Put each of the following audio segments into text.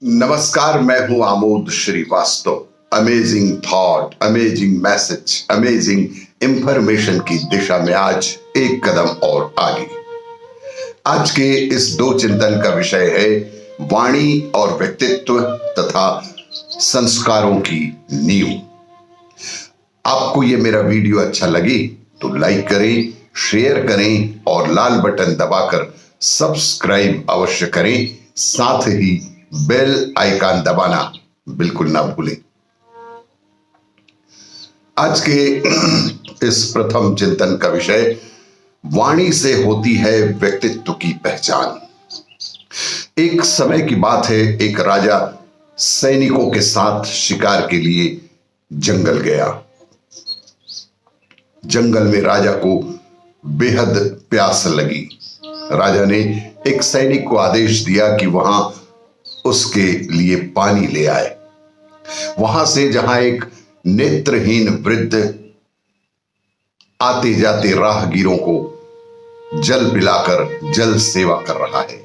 नमस्कार, मैं हूं Amod Srivastava. Amazing thought, amazing message, amazing information की दिशा में आज एक कदम और आगे। आज के इस दो चिंतन का विषय है वाणी और व्यक्तित्व तथा संस्कारों की नींव। आपको ये मेरा वीडियो अच्छा लगे तो लाइक करें, शेयर करें और लाल बटन दबाकर सब्सक्राइब अवश्य करें। साथ ही बेल आइकन दबाना बिल्कुल ना भूलें। आज के इस प्रथम चिंतन का विषय वाणी से होती है व्यक्तित्व की पहचान। एक समय की बात है, एक राजा सैनिकों के साथ शिकार के लिए जंगल गया। जंगल में राजा को बेहद प्यास लगी। राजा ने एक सैनिक को आदेश दिया कि वहां उसके लिए पानी ले आए। वहां से जहां एक नेत्रहीन वृद्ध आते जाते राहगीरों को जल पिलाकर जल सेवा कर रहा है।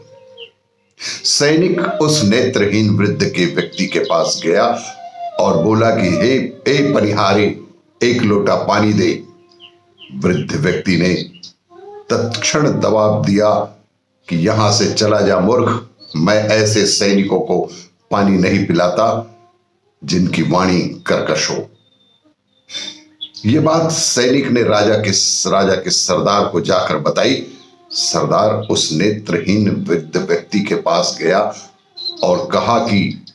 सैनिक उस नेत्रहीन वृद्ध के व्यक्ति के पास गया और बोला कि हे पनिहारे, एक लोटा पानी दे। वृद्ध व्यक्ति ने तत्क्षण जवाब दिया कि यहां से चला जा मूर्ख, मैं ऐसे सैनिकों को पानी नहीं पिलाता जिनकी वाणी कर्कश हो। यह बात सैनिक ने राजा के सरदार को जाकर बताई। सरदार उस नेत्रहीन वृद्ध व्यक्ति के पास गया और कहा कि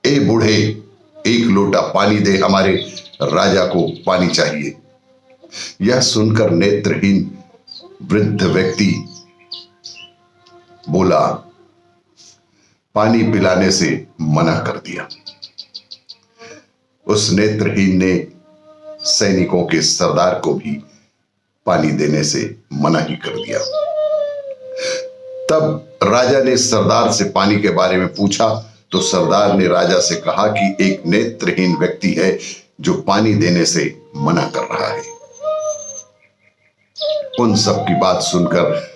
ए बूढ़े, एक लोटा पानी दे, हमारे राजा को पानी चाहिए। यह सुनकर नेत्रहीन वृद्ध व्यक्ति बोला, पानी पिलाने से मना कर दिया। उस नेत्रहीन ने सैनिकों के सरदार को भी पानी देने से मना ही कर दिया। तब राजा ने सरदार से पानी के बारे में पूछा तो सरदार ने राजा से कहा कि एक नेत्रहीन व्यक्ति है जो पानी देने से मना कर रहा है। उन सब की बात सुनकर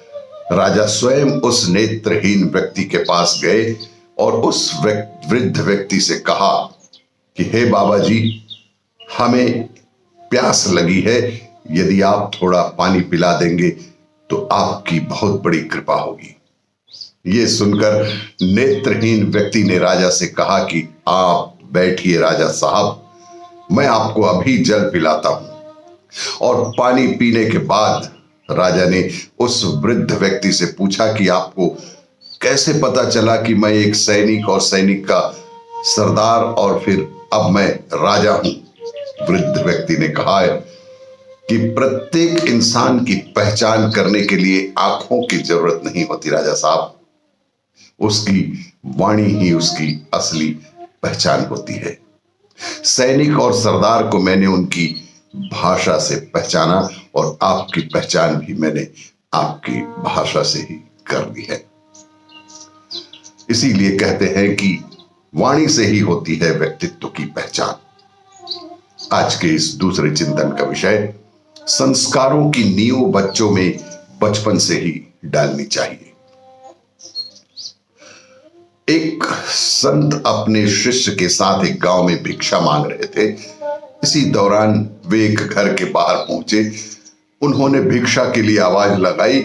राजा स्वयं उस नेत्रहीन व्यक्ति के पास गए और उस वृद्ध व्यक्ति से कहा कि हे बाबा जी, हमें प्यास लगी है, यदि आप थोड़ा पानी पिला देंगे तो आपकी बहुत बड़ी कृपा होगी। ये सुनकर नेत्रहीन व्यक्ति ने राजा से कहा कि आप बैठिए राजा साहब, मैं आपको अभी जल पिलाता हूं। और पानी पीने के बाद राजा ने उस वृद्ध व्यक्ति से पूछा कि आपको कैसे पता चला कि मैं एक सैनिक और सैनिक का सरदार और फिर अब मैं राजा हूं। वृद्ध व्यक्ति ने कहा है कि प्रत्येक इंसान की पहचान करने के लिए आंखों की जरूरत नहीं होती राजा साहब, उसकी वाणी ही उसकी असली पहचान होती है। सैनिक और सरदार को मैंने उनकी भाषा से पहचाना और आपकी पहचान भी मैंने आपकी भाषा से ही कर ली है। इसीलिए कहते हैं कि वाणी से ही होती है व्यक्तित्व की पहचान। आज के इस दूसरे चिंतन का विषय संस्कारों की नींव बच्चों में बचपन से ही डालनी चाहिए। एक संत अपने शिष्य के साथ एक गांव में भिक्षा मांग रहे थे। इसी दौरान वे एक घर के बाहर पहुंचे। उन्होंने भिक्षा के लिए आवाज लगाई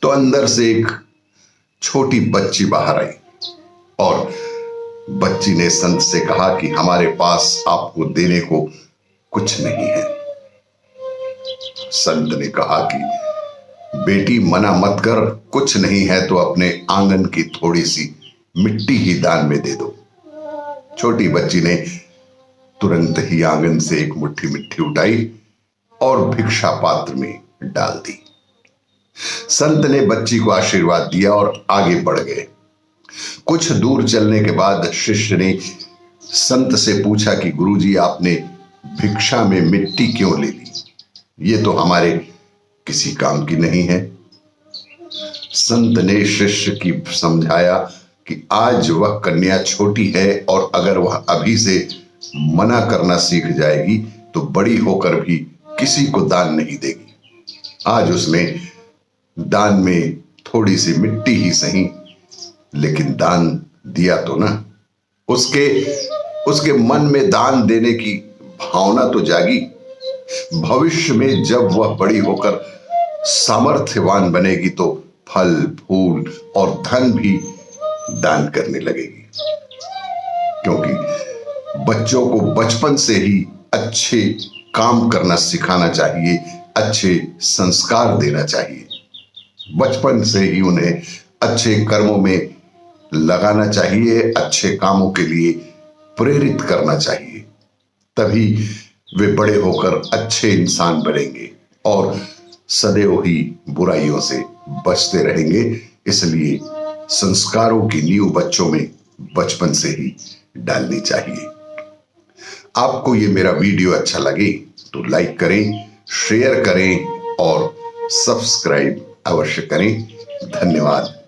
तो अंदर से एक छोटी बच्ची बाहर आई और बच्ची ने संत से कहा कि हमारे पास आपको देने को कुछ नहीं है। संत ने कहा कि बेटी, मना मत कर, कुछ नहीं है तो अपने आंगन की थोड़ी सी मिट्टी ही दान में दे दो। छोटी बच्ची ने तुरंत ही आंगन से एक मुट्ठी मिट्टी उठाई और भिक्षा पात्र में डाल दी। संत ने बच्ची को आशीर्वाद दिया और आगे बढ़ गए। कुछ दूर चलने के बाद शिष्य ने संत से पूछा कि गुरुजी, आपने भिक्षा में मिट्टी क्यों ले ली? ये तो हमारे किसी काम की नहीं है। संत ने शिष्य की समझाया कि आज वह कन्या छोटी है और अगर वह अभी से मना करना सीख जाएगी तो बड़ी होकर भी किसी को दान नहीं देगी। आज उसने दान में थोड़ी सी मिट्टी ही सही लेकिन दान दिया तो ना। उसके मन में दान देने की भावना तो जागी। भविष्य में जब वह बड़ी होकर सामर्थ्यवान बनेगी तो फल फूल और धन भी दान करने लगेगी। क्योंकि बच्चों को बचपन से ही अच्छे काम करना सिखाना चाहिए, अच्छे संस्कार देना चाहिए। बचपन से ही उन्हें अच्छे कर्मों में लगाना चाहिए, अच्छे कामों के लिए प्रेरित करना चाहिए। तभी वे बड़े होकर अच्छे इंसान बनेंगे और सदैव ही बुराइयों से बचते रहेंगे। इसलिए संस्कारों की नींव बच्चों में बचपन से ही डालनी चाहिए। आपको ये मेरा वीडियो अच्छा लगे तो लाइक करें, शेयर करें और सब्सक्राइब अवश्य करें। धन्यवाद।